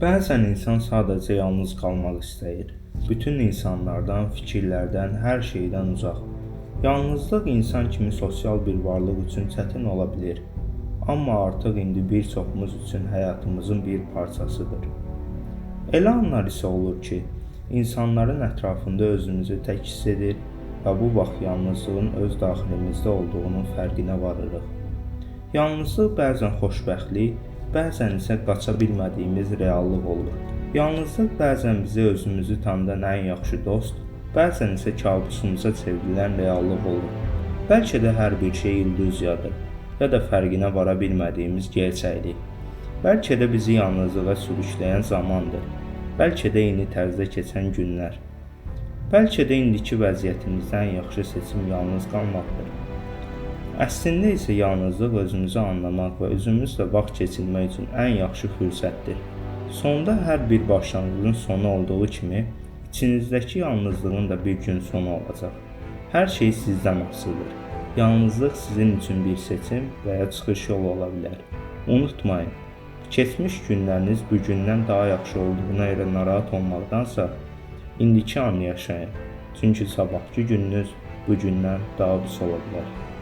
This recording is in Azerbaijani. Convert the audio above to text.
Bəzən insan sadəcə yalnız qalmaq istəyir. Bütün insanlardan, fikirlərdən, hər şeydən uzaq. Yalnızlıq insan kimi sosial bir varlıq üçün çətin ola bilər. Amma artıq indi bir çoxumuz üçün həyatımızın bir parçasıdır. Elə anlar isə olur ki, insanların ətrafında özümüzü tək hiss edir və bu vaxt yalnızlığın öz daxilimizdə olduğunun fərqinə varırıq. Yalnızlıq bəzən xoşbəxtlik, bəzən isə qaça bilmədiyimiz reallıq olur. Yalnızlıq bəzən bizə özümüzü tanıdan ən yaxşı dost, bəzən isə kabusumuza çevrilən reallıq olur. Bəlkə də hər bir şey illüziyadır, ya da fərqinə vara bilmədiyimiz gerçəklik. Bəlkə də bizi yalnızlığa sürükləyən zamandır. Bəlkə də eyni tərzdə keçən günlər. Bəlkə də indiki vəziyyətimizdə ən yaxşı seçim yalnız qalmaqdır. Əslində isə yalnızlıq özümüzü anlamaq və özümüzlə vaxt keçirmək üçün ən yaxşı fürsətdir. Sonda hər bir başlanğıcın sonu olduğu kimi, içinizdəki yalnızlığın da bir gün sonu olacaq. Hər şey sizdən asılıdır. Yalnızlıq sizin üçün bir seçim və ya çıxış yolu ola bilər. Unutmayın, keçmiş günləriniz bugündən daha yaxşı olduğuna görə narahat olmaqdansa, indiki anı yaşayın. Çünki sabahki gününüz bugündən daha pis ola bilər.